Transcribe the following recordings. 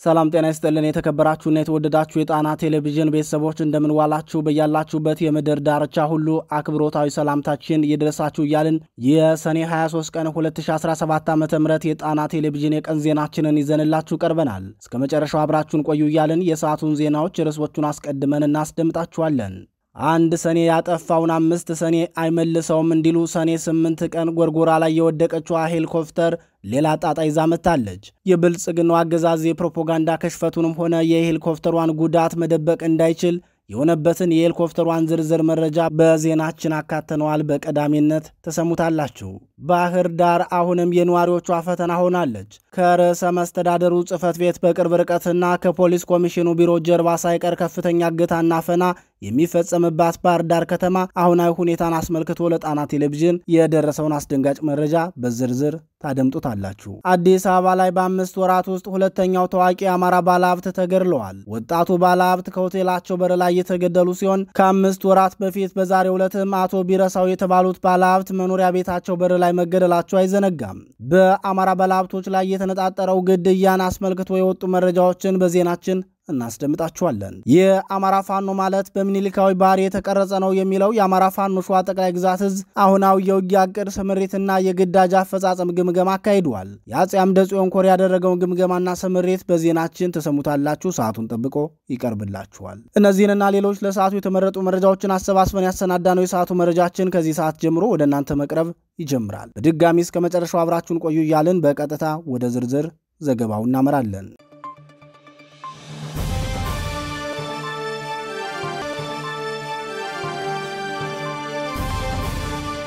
ሰላም ጤና ይስጥልን የተከበራችሁና የተወደዳችሁ የጣና ቴሌቪዥን ቤተሰቦች እንደምን ዋላችሁ በያላችሁበት የምድር ዳርቻ ሁሉ አክብሮታዊ ሰላምታችን ይድረሳችሁ እያልን የሰኔ 23 ቀን 2017 ዓ.ም የጣና ቴሌቪዥን የቀን ዜናችንን ይዘንላችሁ ቀርበናል። እስከ መጨረሻው አብራችሁን ቆዩ እያልን የሰዓቱን ዜናዎች ርዕሶቹን አስቀድመን እናስደምጣችኋለን። አንድ ሰኔ ያጠፋውን 5 ሰኔ አይመልሰውም እንዲሉ ሰኔ 8 ቀን ጎርጎራ ላይ የወደቀችው ሄሊኮፕተር ሌላ ጣጣ ይዛ መጣለች። የብልጽግናው አገዛዝ የፕሮፓጋንዳ ከሽፈቱንም ሆነ የሄሊኮፕተሯን ጉዳት መደበቅ እንዳይችል የሆነበትን የሄሊኮፕተሯን ዝርዝር መረጃ በዜናችን አካተነዋል። በቀዳሚነት ተሰሙታላችሁ። ባህር ዳር አሁንም የነዋሪዎቿ ፈተና ሆናለች። ከርዕሰ መስተዳደሩ ጽሕፈት ቤት በቅርብ ርቀትና ከፖሊስ ኮሚሽኑ ቢሮ ጀርባ ሳይቀር ከፍተኛ እገታና አፈና የሚፈጸምባት ባህር ዳር ከተማ አሁናዊ ሁኔታን አስመልክቶ ለጣና ቴሌቪዥን የደረሰውን አስደንጋጭ መረጃ በዝርዝር ታደምጡታላችሁ። አዲስ አበባ ላይ በ5 ወራት ውስጥ ሁለተኛው ታዋቂ አማራ ባለሀብት ተገድለዋል። ወጣቱ ባለሀብት ከሆቴላቸው በር ላይ የተገደሉ ሲሆን ከ5 ወራት በፊት በዛሬው ዕለትም አቶ ቢረሳው የተባሉት ባለሀብት መኖሪያ ቤታቸው በር ላይ መገደላቸው አይዘነጋም። በአማራ ባለሀብቶች ላይ የተነጣጠረው ግድያን አስመልክቶ የወጡ መረጃዎችን በዜናችን እናስደምጣችኋለን። የአማራ ፋኖ ማለት በሚኒሊካዊ ባህሪ የተቀረጸ ነው የሚለው የአማራ ፋኖ ሸዋ ጠቅላይ ግዛት እዝ አሁናዊ የውጊያ ዕቅድ ስምሪትና የግዳጅ አፈጻጸም ግምገማ አካሂዷል። የአጼ አምደ ጽዮን ኮር ያደረገውን ግምገማና ስምሪት በዜናችን ተሰሙታላችሁ። ሰዓቱን ጠብቆ ይቀርብላችኋል። እነዚህንና ሌሎች ለሰዓቱ የተመረጡ መረጃዎችን አሰባስበን ያሰናዳነው የሰዓቱ መረጃችን ከዚህ ሰዓት ጀምሮ ወደ እናንተ መቅረብ ይጀምራል። በድጋሚ እስከ መጨረሻው አብራችሁን ቆዩ እያልን በቀጥታ ወደ ዝርዝር ዘገባው እናመራለን።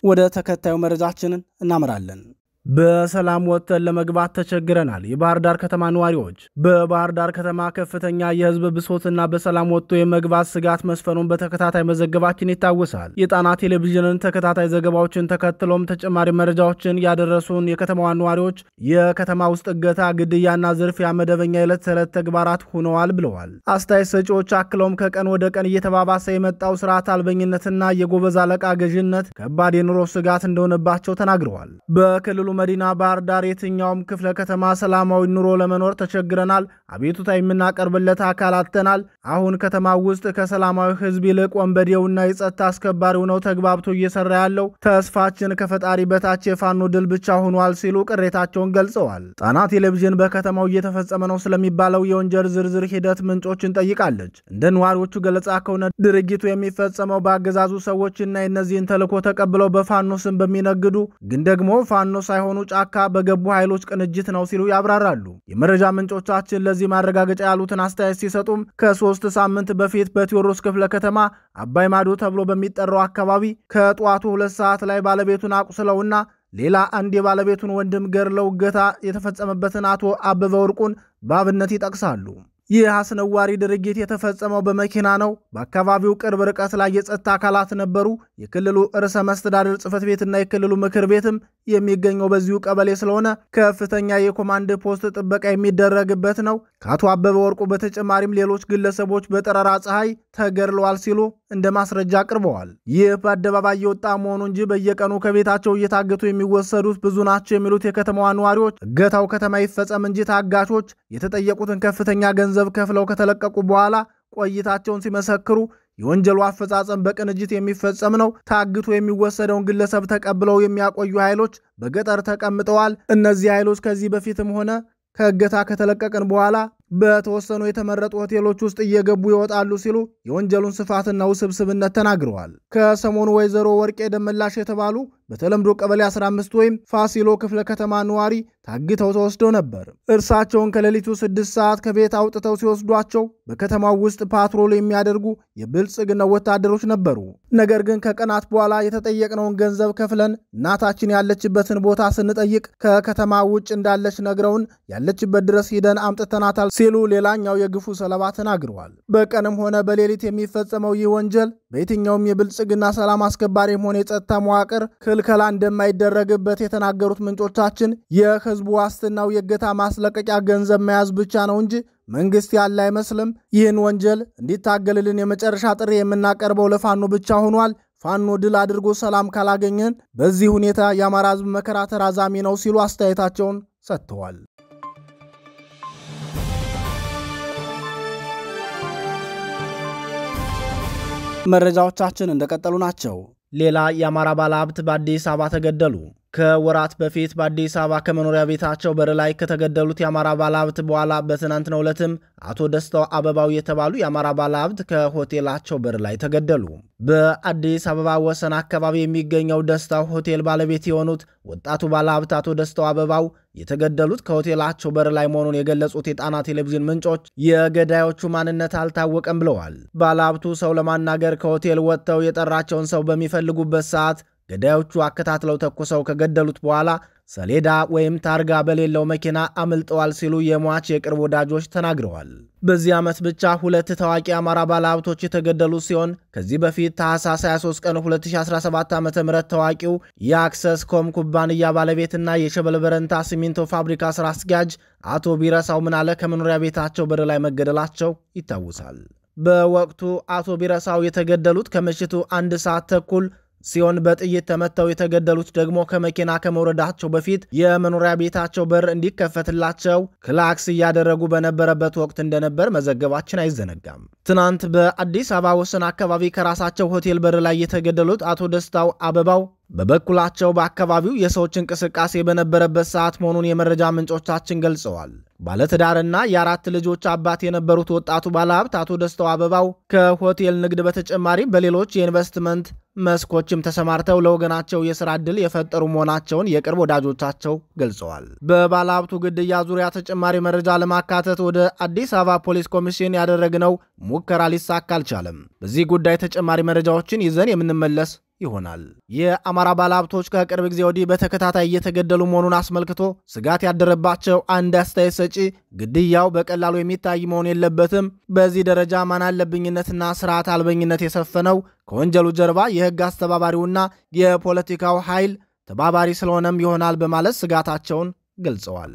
ወደ ተከታዩ መረጃችንን እናመራለን። በሰላም ወጥተን ለመግባት ተቸግረናል። የባህር ዳር ከተማ ነዋሪዎች በባህር ዳር ከተማ ከፍተኛ የህዝብ ብሶትና በሰላም ወጥቶ የመግባት ስጋት መስፈኑን በተከታታይ መዘገባችን ይታወሳል። የጣና ቴሌቪዥንን ተከታታይ ዘገባዎችን ተከትሎም ተጨማሪ መረጃዎችን ያደረሱን የከተማዋ ነዋሪዎች የከተማ ውስጥ እገታ፣ ግድያና ዝርፊያ መደበኛ የዕለት ተዕለት ተግባራት ሆነዋል ብለዋል። አስተያየት ሰጪዎች አክለውም ከቀን ወደ ቀን እየተባባሰ የመጣው ስርዓት አልበኝነትና የጎበዝ አለቃ ገዥነት ከባድ የኑሮ ስጋት እንደሆነባቸው ተናግረዋል። በክልሉ መዲና ባህር ዳር የትኛውም ክፍለ ከተማ ሰላማዊ ኑሮ ለመኖር ተቸግረናል። አቤቱታ የምናቀርብለት አካል አጥተናል። አሁን ከተማ ውስጥ ከሰላማዊ ህዝብ ይልቅ ወንበዴውና የጸጥታ አስከባሪው ነው ተግባብቶ እየሰራ ያለው። ተስፋችን ከፈጣሪ በታች የፋኖ ድል ብቻ ሆኗል ሲሉ ቅሬታቸውን ገልጸዋል። ጣና ቴሌቪዥን በከተማው እየተፈጸመ ነው ስለሚባለው የወንጀል ዝርዝር ሂደት ምንጮችን ጠይቃለች። እንደ ነዋሪዎቹ ገለጻ ከሆነ ድርጊቱ የሚፈጸመው በአገዛዙ ሰዎችና የእነዚህን ተልዕኮ ተቀብለው በፋኖ ስም በሚነግዱ ግን ደግሞ ፋኖ ሳይሆኑ ጫካ በገቡ ኃይሎች ቅንጅት ነው ሲሉ ያብራራሉ። የመረጃ ምንጮቻችን ለዚህ ማረጋገጫ ያሉትን አስተያየት ሲሰጡም ከ3 ሳምንት በፊት በቴዎድሮስ ክፍለ ከተማ አባይ ማዶ ተብሎ በሚጠራው አካባቢ ከጧቱ 2 ሰዓት ላይ ባለቤቱን አቁስለውና ሌላ አንድ የባለቤቱን ወንድም ገድለው እገታ የተፈጸመበትን አቶ አበበ ወርቁን በአብነት ይጠቅሳሉ። ይህ አስነዋሪ ድርጊት የተፈጸመው በመኪና ነው። በአካባቢው ቅርብ ርቀት ላይ የጸጥታ አካላት ነበሩ። የክልሉ ርዕሰ መስተዳድር ጽሕፈት ቤትና የክልሉ ምክር ቤትም የሚገኘው በዚሁ ቀበሌ ስለሆነ ከፍተኛ የኮማንድ ፖስት ጥበቃ የሚደረግበት ነው። ከአቶ አበበ ወርቁ በተጨማሪም ሌሎች ግለሰቦች በጠራራ ፀሐይ ተገድለዋል ሲሉ እንደ ማስረጃ አቅርበዋል። ይህ በአደባባይ የወጣ መሆኑ እንጂ በየቀኑ ከቤታቸው እየታገቱ የሚወሰዱት ብዙ ናቸው የሚሉት የከተማዋ ነዋሪዎች እገታው ከተማ ይፈጸም እንጂ ታጋቾች የተጠየቁትን ከፍተኛ ገንዘብ ከፍለው ከተለቀቁ በኋላ ቆይታቸውን ሲመሰክሩ የወንጀሉ አፈጻጸም በቅንጅት የሚፈጸም ነው። ታግቶ የሚወሰደውን ግለሰብ ተቀብለው የሚያቆዩ ኃይሎች በገጠር ተቀምጠዋል። እነዚህ ኃይሎች ከዚህ በፊትም ሆነ ከእገታ ከተለቀቀን በኋላ በተወሰኑ የተመረጡ ሆቴሎች ውስጥ እየገቡ ይወጣሉ ሲሉ የወንጀሉን ስፋትና ውስብስብነት ተናግረዋል። ከሰሞኑ ወይዘሮ ወርቄ ደመላሽ የተባሉ በተለምዶ ቀበሌ 15 ወይም ፋሲሎ ክፍለ ከተማ ነዋሪ ታግተው ተወስደው ነበር። እርሳቸውን ከሌሊቱ 6 ሰዓት ከቤት አውጥተው ሲወስዷቸው በከተማው ውስጥ ፓትሮል የሚያደርጉ የብልጽግና ወታደሮች ነበሩ። ነገር ግን ከቀናት በኋላ የተጠየቅነውን ገንዘብ ከፍለን እናታችን ያለችበትን ቦታ ስንጠይቅ ከከተማ ውጭ እንዳለች ነግረውን ያለችበት ድረስ ሂደን አምጥተናታል ሲሉ ሌላኛው የግፉ ሰለባ ተናግረዋል። በቀንም ሆነ በሌሊት የሚፈጸመው ይህ ወንጀል በየትኛውም የብልጽግና ሰላም አስከባሪም ሆነ የጸጥታ መዋቅር ክልከላ እንደማይደረግበት የተናገሩት ምንጮቻችን የህዝቡ ዋስትናው የእገታ ማስለቀቂያ ገንዘብ መያዝ ብቻ ነው እንጂ መንግስት ያለ አይመስልም። ይህን ወንጀል እንዲታገልልን የመጨረሻ ጥሪ የምናቀርበው ለፋኖ ብቻ ሆኗል። ፋኖ ድል አድርጎ ሰላም ካላገኘን በዚህ ሁኔታ የአማራ ህዝብ መከራ ተራዛሚ ነው ሲሉ አስተያየታቸውን ሰጥተዋል። መረጃዎቻችን እንደቀጠሉ ናቸው። ሌላ የአማራ ባለሀብት በአዲስ አበባ ተገደሉ። ከወራት በፊት በአዲስ አበባ ከመኖሪያ ቤታቸው በር ላይ ከተገደሉት የአማራ ባለሀብት በኋላ በትናንትናው ዕለትም አቶ ደስታው አበባው የተባሉ የአማራ ባለሀብት ከሆቴላቸው በር ላይ ተገደሉ። በአዲስ አበባ ወሰን አካባቢ የሚገኘው ደስታው ሆቴል ባለቤት የሆኑት ወጣቱ ባለሀብት አቶ ደስታው አበባው የተገደሉት ከሆቴላቸው በር ላይ መሆኑን የገለጹት የጣና ቴሌቪዥን ምንጮች የገዳዮቹ ማንነት አልታወቀም ብለዋል። ባለሀብቱ ሰው ለማናገር ከሆቴል ወጥተው የጠራቸውን ሰው በሚፈልጉበት ሰዓት ገዳዮቹ አከታትለው ተኩሰው ከገደሉት በኋላ ሰሌዳ ወይም ታርጋ በሌለው መኪና አምልጠዋል ሲሉ የሟች የቅርብ ወዳጆች ተናግረዋል። በዚህ ዓመት ብቻ 2 ታዋቂ አማራ ባለሀብቶች የተገደሉ ሲሆን ከዚህ በፊት ታህሳስ 23 ቀን 2017 ዓ.ም ታዋቂው የአክሰስ ኮም ኩባንያ ባለቤትና የሸበል በረንታ ሲሚንቶ ፋብሪካ ስራ አስኪያጅ አቶ ቢረሳው ምናለ ከመኖሪያ ቤታቸው በር ላይ መገደላቸው ይታወሳል። በወቅቱ አቶ ቢረሳው የተገደሉት ከምሽቱ 1 ሰዓት ተኩል ሲሆን በጥይት ተመተው የተገደሉት ደግሞ ከመኪና ከመውረዳቸው በፊት የመኖሪያ ቤታቸው በር እንዲከፈትላቸው ክላክስ እያደረጉ በነበረበት ወቅት እንደነበር መዘገባችን አይዘነጋም። ትናንት በአዲስ አበባ ወሰን አካባቢ ከራሳቸው ሆቴል በር ላይ የተገደሉት አቶ ደስታው አበባው በበኩላቸው በአካባቢው የሰዎች እንቅስቃሴ በነበረበት ሰዓት መሆኑን የመረጃ ምንጮቻችን ገልጸዋል። ባለትዳርና የ4 ልጆች አባት የነበሩት ወጣቱ ባለሀብት አቶ ደስታው አበባው ከሆቴል ንግድ በተጨማሪ በሌሎች የኢንቨስትመንት መስኮችም ተሰማርተው ለወገናቸው የሥራ ዕድል የፈጠሩ መሆናቸውን የቅርብ ወዳጆቻቸው ገልጸዋል። በባለሀብቱ ግድያ ዙሪያ ተጨማሪ መረጃ ለማካተት ወደ አዲስ አበባ ፖሊስ ኮሚሽን ያደረግነው ሙከራ ሊሳካ አልቻለም። በዚህ ጉዳይ ተጨማሪ መረጃዎችን ይዘን የምንመለስ ይሆናል። የአማራ ባለሀብቶች ከቅርብ ጊዜ ወዲህ በተከታታይ እየተገደሉ መሆኑን አስመልክቶ ስጋት ያደረባቸው አንድ አስተያየት ሰጪ ግድያው በቀላሉ የሚታይ መሆን የለበትም፣ በዚህ ደረጃ ማናለብኝነትና ስርዓት አልበኝነት የሰፈነው ከወንጀሉ ጀርባ የህግ አስተባባሪውና የፖለቲካው ኃይል ተባባሪ ስለሆነም ይሆናል በማለት ስጋታቸውን ገልጸዋል።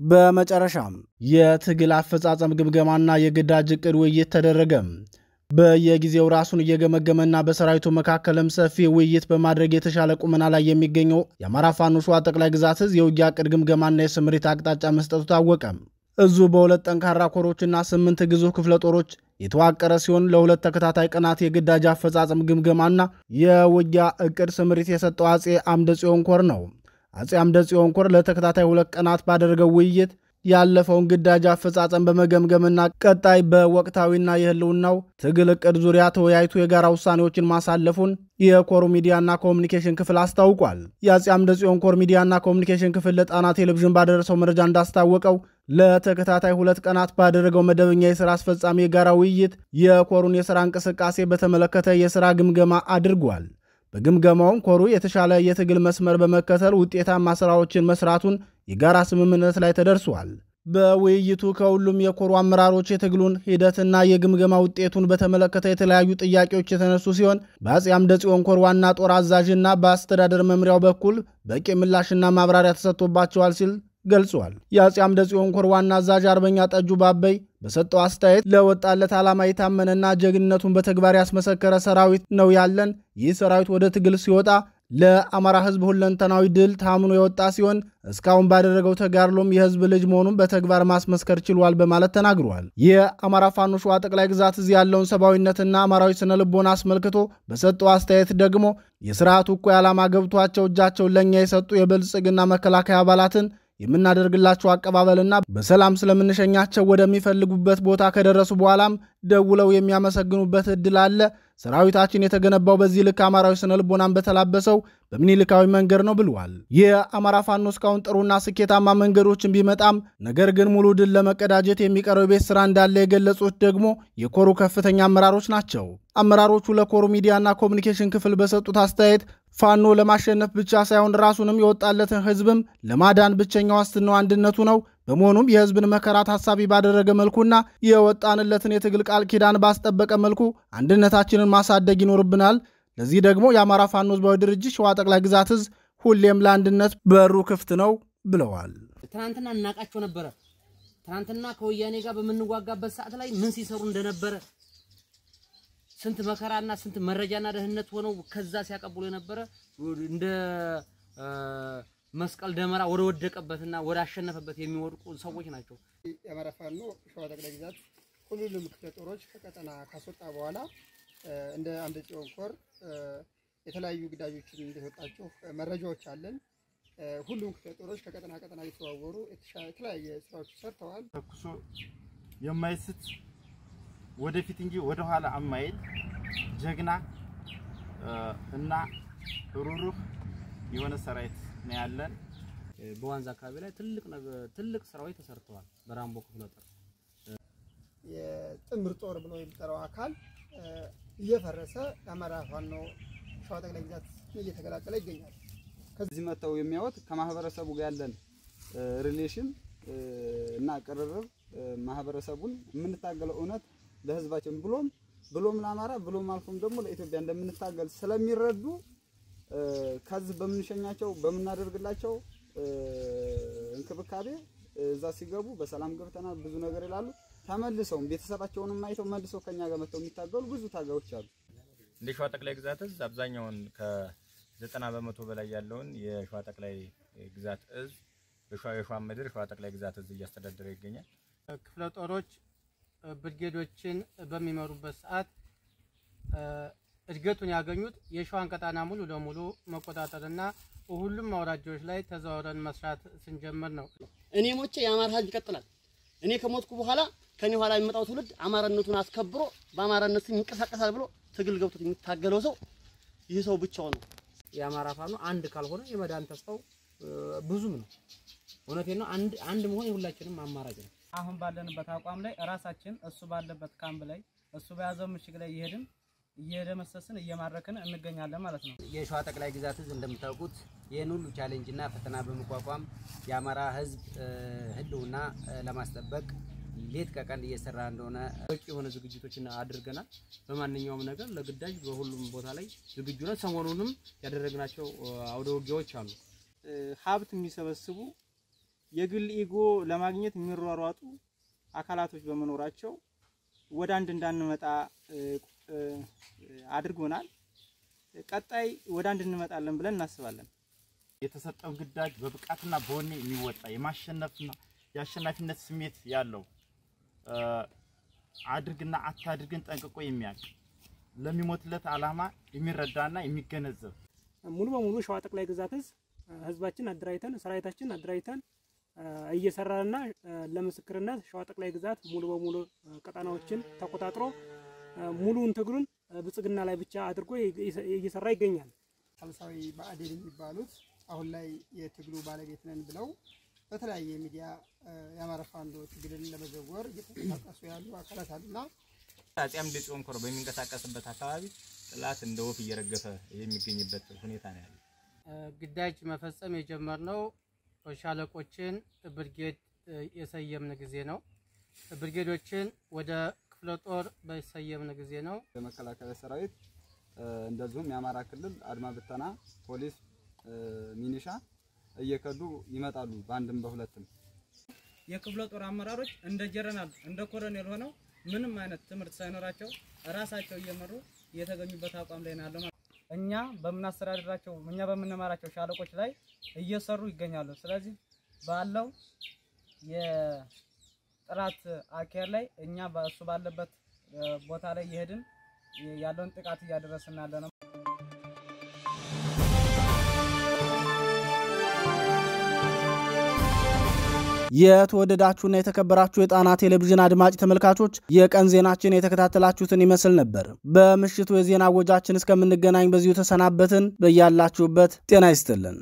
በመጨረሻም የትግል አፈጻጸም ግምገማና የግዳጅ ዕቅድ ውይይት ተደረገ። በየጊዜው ራሱን እየገመገመና በሰራዊቱ መካከልም ሰፊ ውይይት በማድረግ የተሻለ ቁመና ላይ የሚገኘው የአማራ ፋኖ ሸዋ ጠቅላይ ግዛት ዕዝ የውጊያ ዕቅድ ግምገማና የስምሪት አቅጣጫ መስጠቱ ታወቀ። እዙ በ2 ጠንካራ ኮሮችና 8 ግዙፍ ክፍለ ጦሮች የተዋቀረ ሲሆን ለ2 ተከታታይ ቀናት የግዳጅ አፈጻጸም ግምገማና የውጊያ ዕቅድ ስምሪት የሰጠው አጼ አምደ ጽዮን ኮር ነው። አጼ አምደ ጽዮን ኮር ለተከታታይ 2 ቀናት ባደረገው ውይይት ያለፈውን ግዳጅ አፈጻጸም በመገምገምና ቀጣይ በወቅታዊና የህልውናው ትግል ዕቅድ ዙሪያ ተወያይቶ የጋራ ውሳኔዎችን ማሳለፉን የኮሩ ሚዲያና ኮሙኒኬሽን ክፍል አስታውቋል። የአጼ አምደ ጽዮን ኮር ሚዲያና ኮሙኒኬሽን ክፍል ለጣና ቴሌቪዥን ባደረሰው መረጃ እንዳስታወቀው ለተከታታይ 2 ቀናት ባደረገው መደበኛ የሥራ አስፈጻሚ የጋራ ውይይት የኮሩን የሥራ እንቅስቃሴ በተመለከተ የሥራ ግምገማ አድርጓል። በግምገማውም ኮሩ የተሻለ የትግል መስመር በመከተል ውጤታማ ስራዎችን መስራቱን የጋራ ስምምነት ላይ ተደርሷል። በውይይቱ ከሁሉም የኮሩ አመራሮች የትግሉን ሂደትና የግምገማ ውጤቱን በተመለከተ የተለያዩ ጥያቄዎች የተነሱ ሲሆን በአጼ አምደ ጽዮን ኮር ዋና ጦር አዛዥና በአስተዳደር መምሪያው በኩል በቂ ምላሽና ማብራሪያ ተሰጥቶባቸዋል ሲል ገልጿል። የአጼ አምደ ጽዮን ኮር ዋና አዛዥ አርበኛ ጠጁ ባበይ በሰጠው አስተያየት ለወጣለት ዓላማ የታመነና ጀግንነቱን በተግባር ያስመሰከረ ሰራዊት ነው ያለን። ይህ ሰራዊት ወደ ትግል ሲወጣ ለአማራ ሕዝብ ሁለንተናዊ ድል ታምኖ የወጣ ሲሆን እስካሁን ባደረገው ተጋድሎም የሕዝብ ልጅ መሆኑን በተግባር ማስመስከር ችሏል በማለት ተናግሯል። የአማራ ፋኖ ሸዋ ጠቅላይ ግዛት ዕዝ ያለውን ሰብአዊነትና አማራዊ ስነ ልቦና አስመልክቶ በሰጠው አስተያየት ደግሞ የስርዓቱ እኩይ ዓላማ ገብቷቸው እጃቸውን ለኛ የሰጡ የብልጽግና መከላከያ አባላትን የምናደርግላቸው አቀባበልና በሰላም ስለምንሸኛቸው ወደሚፈልጉበት ቦታ ከደረሱ በኋላም ደውለው የሚያመሰግኑበት እድል አለ። ሰራዊታችን የተገነባው በዚህ ልክ አማራዊ ስነ ልቦናን በተላበሰው በምኒልካዊ መንገድ ነው ብለዋል። የአማራ ፋኖ እስካሁን ጥሩና ስኬታማ መንገዶችን ቢመጣም ነገር ግን ሙሉ ድል ለመቀዳጀት የሚቀረው ቤት ስራ እንዳለ የገለጹት ደግሞ የኮሩ ከፍተኛ አመራሮች ናቸው። አመራሮቹ ለኮሩ ሚዲያና ኮሙኒኬሽን ክፍል በሰጡት አስተያየት ፋኖ ለማሸነፍ ብቻ ሳይሆን ራሱንም የወጣለትን ህዝብም ለማዳን ብቸኛው ዋስትናው አንድነቱ ነው። በመሆኑም የህዝብን መከራ ታሳቢ ባደረገ መልኩና የወጣንለትን የትግል ቃል ኪዳን ባስጠበቀ መልኩ አንድነታችንን ማሳደግ ይኖርብናል። ለዚህ ደግሞ የአማራ ፋኖ ህዝባዊ ድርጅት ሸዋ ጠቅላይ ግዛት ዕዝ ሁሌም ለአንድነት በሩ ክፍት ነው ብለዋል። ትናንትና እናቃቸው ነበረ። ትናንትና ከወያኔ ጋር በምንዋጋበት ሰዓት ላይ ምን ሲሰሩ እንደነበረ ስንት መከራና ስንት መረጃና ደህንነት ሆነው ከዛ ሲያቀብሉ የነበረ እንደ መስቀል ደመራ ወደ ወደቀበትና ወደ አሸነፈበት የሚወድቁ ሰዎች ናቸው። የአማራ ፋኖ ሸዋ ጠቅላይ ግዛት ሁሉንም ክፍለ ጦሮች ከቀጠና ካስወጣ በኋላ እንደ አምደ ጽዮን ኮር የተለያዩ ግዳጆችን እንደወጣቸው መረጃዎች አለን። ሁሉም ክፍለ ጦሮች ከቀጠና ቀጠና እየተዋወሩ የተለያየ ስራዎች ሰርተዋል። ተኩሶ የማይስት ወደፊት እንጂ ወደ ኋላ አማይል ጀግና እና ሩሩህ የሆነ ሰራዊት ነው ያለን። በዋንዛ አካባቢ ላይ ትልቅ ስራዎች ተሰርተዋል። በራምቦ ክፍለ ጦር የጥምር ጦር ብሎ የሚጠራው አካል እየፈረሰ የአማራ ፋኖ ሸዋ ጠቅላይ ግዛት እየተቀላቀለ ይገኛል። ከዚህ መጣው የሚያወጥ ከማህበረሰቡ ጋር ያለን ሪሌሽን እና ቅርርብ ማህበረሰቡን የምንታገለው እውነት ለህዝባችን ብሎም ለአማራ ብሎም አልፎም ደግሞ ለኢትዮጵያ እንደምንታገል ስለሚረዱ ከዚህ በምንሸኛቸው በመናደርግላቸው እንክብካቤ እዛ ሲገቡ በሰላም ገብተናል ብዙ ነገር ይላሉ። ተመልሰው ቤተሰባቸውንም አይተው መልሰው ከኛ ጋር መተው የሚታገሉ ብዙ ታጋዮች አሉ። እንደ ሸዋ ጠቅላይ ግዛት እዝ አብዛኛውን ከ90% በላይ ያለውን የሸዋ ጠቅላይ ግዛት እዝ የሸዋ ምድር ሸዋ ጠቅላይ ግዛት እዝ እያስተዳደረ ይገኛል። ክፍለ ጦሮች ብርጌዶችን በሚመሩበት ሰዓት እድገቱን ያገኙት የሸዋን ቀጣና ሙሉ ለሙሉ መቆጣጠርና ሁሉም አውራጆች ላይ ተዛውረን መስራት ስንጀምር ነው። እኔ ሞቼ የአማራ ህዝብ ይቀጥላል። እኔ ከሞትኩ በኋላ ከኔ ኋላ የሚመጣው ትውልድ አማራነቱን አስከብሮ በአማራነት ይንቀሳቀሳል ብሎ ትግል ገብቶት የሚታገለው ሰው ይህ ሰው ብቻው ነው። የአማራ ፋኖ አንድ ካልሆነ የመዳን ተስፋው ብዙም ነው። እውነቴን ነው። አንድ መሆን የሁላችንም አማራጭ ነው። አሁን ባለንበት አቋም ላይ ራሳችን እሱ ባለበት ካምፕ ላይ እሱ በያዘው ምሽግ ላይ እየደመሰስን እየማረክን እንገኛለን ማለት ነው። የሸዋ ጠቅላይ ግዛት ህዝብ እንደምታውቁት ይሄን ሁሉ ቻሌንጅ እና ፈተና በመቋቋም የአማራ ህዝብ ህልውና ለማስጠበቅ ሌት ከቀን እየሰራ እንደሆነ በቂ የሆነ ዝግጅቶችን አድርገናል። በማንኛውም ነገር ለግዳጅ በሁሉም ቦታ ላይ ዝግጁ ነን። ሰሞኑንም ያደረግናቸው አውደ ውጊያዎች አሉ። ሀብት የሚሰበስቡ የግል ኢጎ ለማግኘት የሚሯሯጡ አካላቶች በመኖራቸው ወደ አንድ እንዳንመጣ አድርጎናል። ቀጣይ ወደ አንድ እንመጣለን ብለን እናስባለን። የተሰጠው ግዳጅ በብቃትና በወኔ የሚወጣ የማሸነፍና የአሸናፊነት ስሜት ያለው አድርግና አታድርግን ጠንቅቆ የሚያውቅ ለሚሞትለት ዓላማ የሚረዳና የሚገነዘብ ሙሉ በሙሉ ሸዋ ጠቅላይ ግዛት ህዝባችን አድራይተን ሰራዊታችን አድራይተን እየሰራና ለምስክርነት ሸዋ ጠቅላይ ግዛት ሙሉ በሙሉ ቀጣናዎችን ተቆጣጥሮ ሙሉን ትግሉን ብጽግና ላይ ብቻ አድርጎ እየሰራ ይገኛል። ሳልሳዊ ባዕዴን የሚባሉት አሁን ላይ የትግሉ ባለቤት ነን ብለው በተለያየ ሚዲያ የአማራ ፋኖ ትግልን ለመዘወር እየተንቀሳቀሱ ያሉ አካላት አሉና አፄ አምደ ጽዮን ኮር በሚንቀሳቀስበት አካባቢ ጥላት እንደ ወፍ እየረገፈ የሚገኝበት ሁኔታ ነው ያለው። ግዳጅ መፈጸም የጀመርነው ሻለቆችን ብርጌድ የሰየምን ጊዜ ነው። ብርጌዶችን ወደ ክፍለ ጦር በሰየምን ጊዜ ነው። የመከላከያ ሰራዊት እንደዚሁም የአማራ ክልል አድማ ብተና ፖሊስ ሚኒሻ እየከዱ ይመጣሉ በአንድም በሁለትም። የክፍለ ጦር አመራሮች እንደ ጀነራል እንደ ኮሎኔል ሆነው ምንም አይነት ትምህርት ሳይኖራቸው ራሳቸው እየመሩ የተገኙበት አቋም ላይ ነው ያለው። እኛ በመናስተዳድራቸው እኛ በመነማራቸው ሻለቆች ላይ እየሰሩ ይገኛሉ። ስለዚህ ባለው የጥራት አካሄድ ላይ እኛ በእሱ ባለበት ቦታ ላይ እየሄድን ያለውን ጥቃት እያደረስን ያለነው። የተወደዳችሁና የተከበራችሁ የጣና ቴሌቪዥን አድማጭ ተመልካቾች የቀን ዜናችን የተከታተላችሁትን ይመስል ነበር። በምሽቱ የዜና ወጃችን እስከምንገናኝ በዚሁ ተሰናበትን። በያላችሁበት ጤና ይስጥልን።